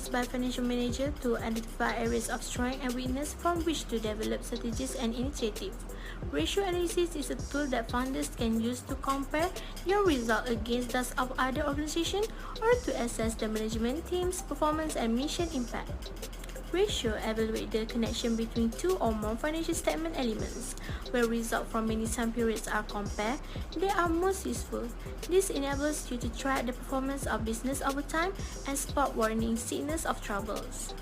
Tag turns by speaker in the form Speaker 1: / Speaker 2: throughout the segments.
Speaker 1: used by financial managers to identify areas of strength and weakness from which to develop strategies and initiatives. Ratio analysis is a tool that founders can use to compare your result against those of other organizations or to assess the management team's performance and mission impact. Ratio evaluate the connection between two or more financial statement elements. Where results from many time periods are compared, they are most useful. This enables you to track the performance of business over time and spot warning signals of troubles.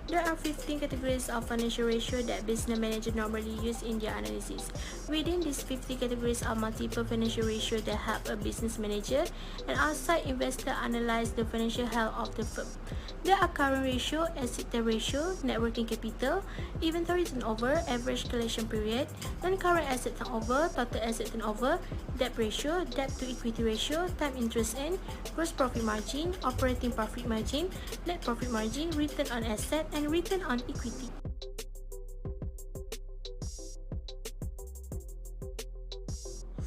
Speaker 1: There are 15 categories of financial ratio that business managers normally use in their analysis. Within these 50 categories are multiple financial ratios that help a business manager and outside investor analyze the financial health of the firm. There are current ratio, asset ratio, net working capital, inventory turnover, average collection period, non-current asset turnover, total asset turnover, debt ratio, debt to equity ratio, time interest earned, gross profit margin, operating profit margin, net profit margin, return on asset, and return on equity.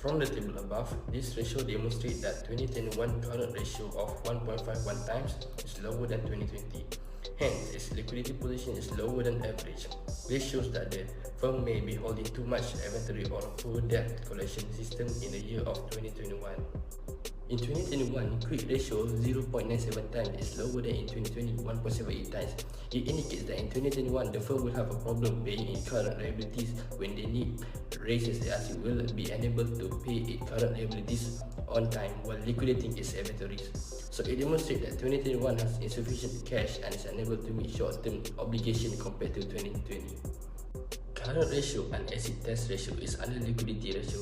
Speaker 2: From the table above, this ratio demonstrates that 2021 current ratio of 1.51 times is lower than 2020. Hence, its liquidity position is lower than average. This shows that the firm may be holding too much inventory or a poor debt collection system in the year of 2021. In 2021, quick ratio 0.97 times is lower than in 2020 1.78 times. It indicates that in 2021, the firm will have a problem paying its current liabilities when they need raises as it will be unable to pay its current liabilities on time while liquidating its inventories. So it demonstrates that 2021 has insufficient cash and is unable to meet short-term obligations compared to 2020. Current ratio and acid test ratio is under liquidity ratio.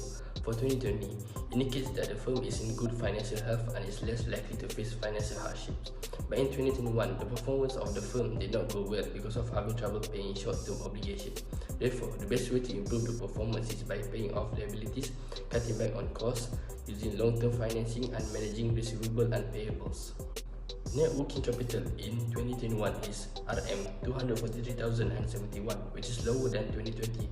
Speaker 2: For 2020, indicates that the firm is in good financial health and is less likely to face financial hardships. But in 2021, the performance of the firm did not go well because of having trouble paying short-term obligations. Therefore, the best way to improve the performance is by paying off liabilities, cutting back on costs, using long-term financing and managing receivable and payables. Net working capital in 2021 is RM243,071, which is lower than 2020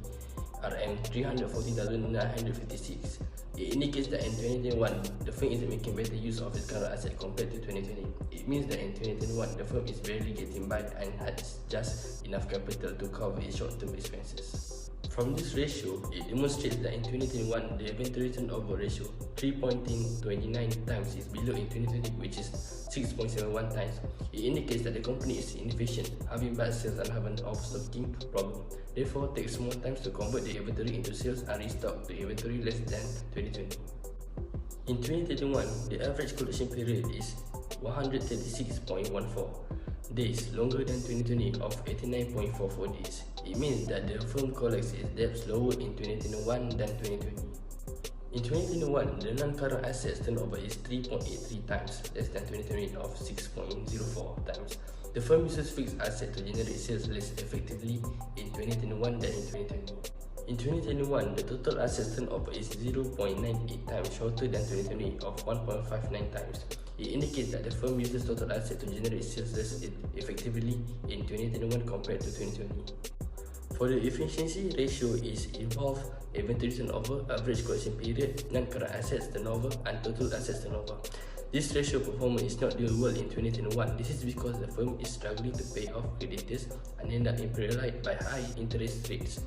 Speaker 2: RM340,956. It indicates that in 2021, the firm is making better use of its current asset compared to 2020. It means that in 2021, the firm is barely getting by and has just enough capital to cover its short-term expenses. From this ratio, it demonstrates that in 2021, the inventory turnover ratio 3.29 times is below in 2020, which is 6.71 times. It indicates that the company is inefficient, having bad sales and having an overstocking problem. Therefore, it takes more time to convert the inventory into sales and restock the inventory less than 2020. In 2021, the average collection period is 136.14 days, longer than 2020 of 89.44 days. It means that the firm collects its debt slower in 2021 than 2020. In 2021, the non-current assets turnover is 3.83 times, less than 2020 of 6.04 times. The firm uses fixed assets to generate sales less effectively in 2021 than in 2020. In 2021, the total assets turnover is 0.98 times, shorter than 2020 of 1.59 times. It indicates that the firm uses total assets to generate sales less effectively in 2021 compared to 2020. For the efficiency ratio is involve inventory turnover, average collection period, non-current assets turnover, and total assets turnover. This ratio performance is not doing well in 2021. This is because the firm is struggling to pay off creditors and end up impaired by high interest rates.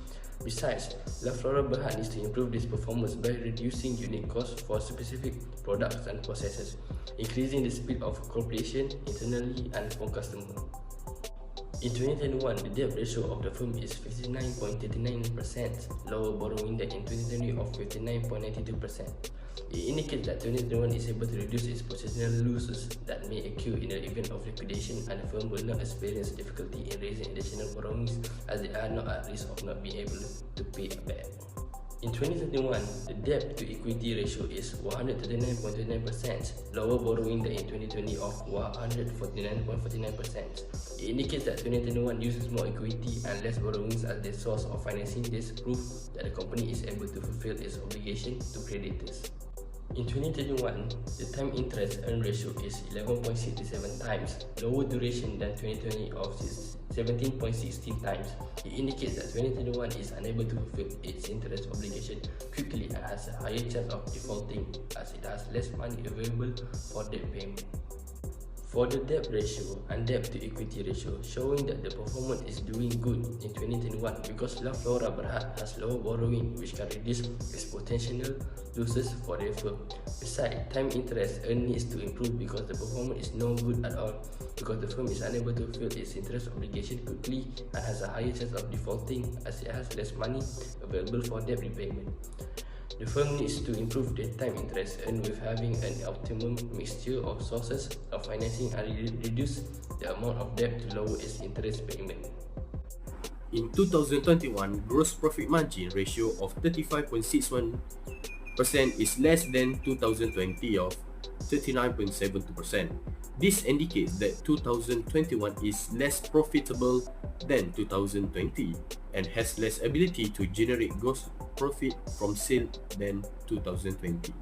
Speaker 2: Besides, La Flora Berhad needs to improve this performance by reducing unit costs for specific products and processes, increasing the speed of cooperation internally and for customers. In 2021, the debt ratio of the firm is 59.39%, lower borrowing than in 2020 of 59.92%. It indicates that 2021 is able to reduce its potential losses that may occur in the event of liquidation, and the firm will not experience difficulty in raising additional borrowings as they are not at risk of not being able to pay back. In 2021, the debt to equity ratio is 139.29%, lower borrowing than in 2020 of 149.49%. It indicates that 2021 uses more equity and less borrowings as the source of financing. This proves that the company is able to fulfill its obligation to creditors. In 2021, the time interest earned ratio is 11.67 times, lower duration than 2020 of 17.16 times. It indicates that 2021 is unable to fulfill its interest obligation quickly and has a higher chance of defaulting as it has less money available for debt payment. For the debt ratio and debt to equity ratio, showing that the performance is doing good in 2021 because La Flora Berhad has lower borrowing which can reduce its potential losses for the firm. Besides, time interest earned needs to improve because the performance is no good at all because the firm is unable to fulfill its interest obligation quickly and has a higher chance of defaulting as it has less money available for debt repayment. The firm needs to improve the time interest earned with having an optimum mixture of sources of financing and reduce the amount of debt to lower its interest payment.
Speaker 3: In 2021, gross profit margin ratio of 35.61% is less than 2020 of 39.72%. This indicates that 2021 is less profitable than 2020 and has less ability to generate gross profit from sale than 2020.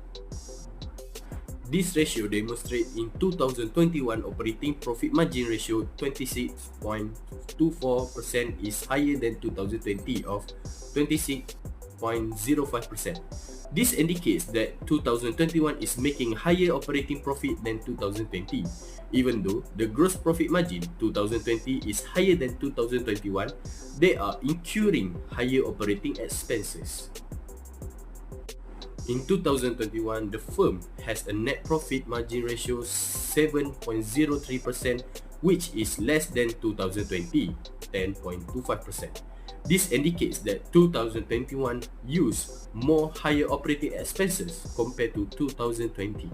Speaker 3: This ratio demonstrates in 2021 operating profit margin ratio 26.24% is higher than 2020 of 26.05%. This indicates that 2021 is making higher operating profit than 2020. Even though the gross profit margin 2020 is higher than 2021, they are incurring higher operating expenses. In 2021, the firm has a net profit margin ratio 7.03%, which is less than 2020, 10.25%. This indicates that 2021 used more higher operating expenses compared to 2020.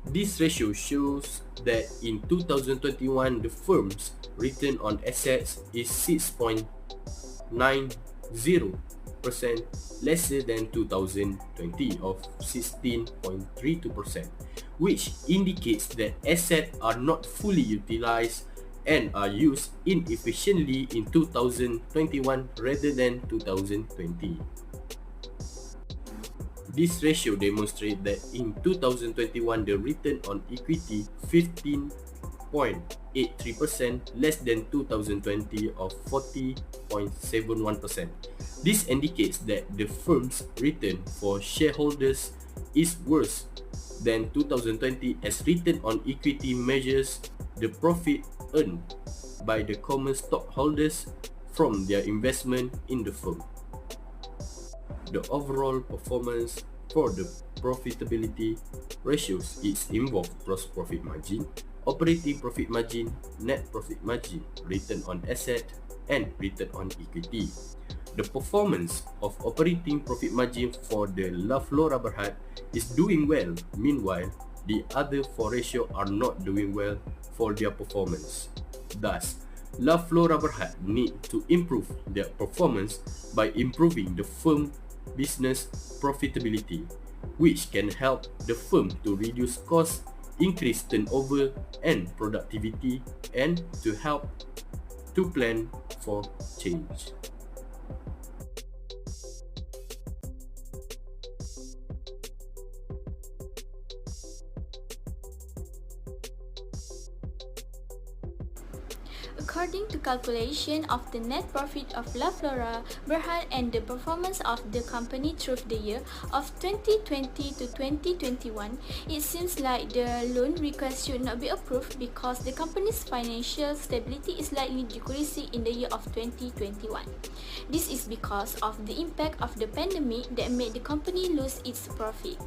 Speaker 3: This ratio shows that in 2021, the firm's return on assets is 6.90%, lesser than 2020 of 16.32%, which indicates that assets are not fully utilized and are used inefficiently in 2021 rather than 2020. This ratio demonstrates that in 2021 the return on equity 15.83%, less than 2020 of 40.71%. This indicates that the firm's return for shareholders is worse than 2020 as return on equity measures the profit earned by the common stockholders from their investment in the firm. The overall performance for the profitability ratios is involved gross profit margin, operating profit margin, net profit margin, return on asset, and return on equity. The performance of operating profit margin for the La Flora Berhad is doing well, meanwhile, the other four ratios are not doing well for their performance. Thus, La Flora Berhad need to improve their performance by improving the firm business profitability, which can help the firm to reduce costs, increase turnover and productivity, and to help to plan for change.
Speaker 1: According to calculation of the net profit of La Flora Berhad and the performance of the company through the year of 2020 to 2021, it seems like the loan request should not be approved because the company's financial stability is likely decreasing in the year of 2021. This is because of the impact of the pandemic that made the company lose its profit.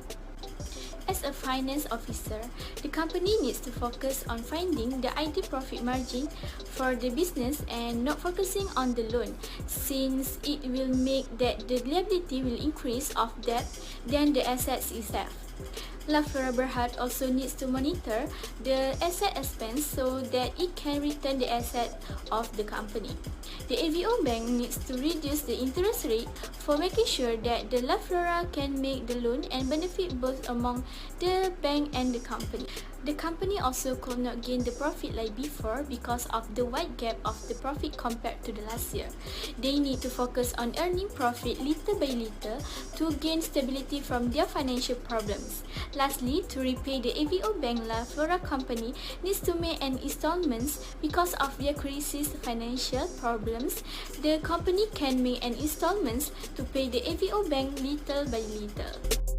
Speaker 1: As a finance officer, the company needs to focus on finding the ideal profit margin for the business and not focusing on the loan, since it will make that the liability will increase of debt than the assets itself. La Flora Berhad also needs to monitor the asset expense so that it can return the asset of the company. The AVO Bank needs to reduce the interest rate for making sure that the La Flora can make the loan and benefit both among the bank and the company. The company also could not gain the profit like before because of the wide gap of the profit compared to the last year. They need to focus on earning profit little by little to gain stability from their financial problems. Lastly, to repay the AVO Bank, La Flora company needs to make an installments because of their crisis financial problems. The company can make an installments to pay the AVO Bank little by little.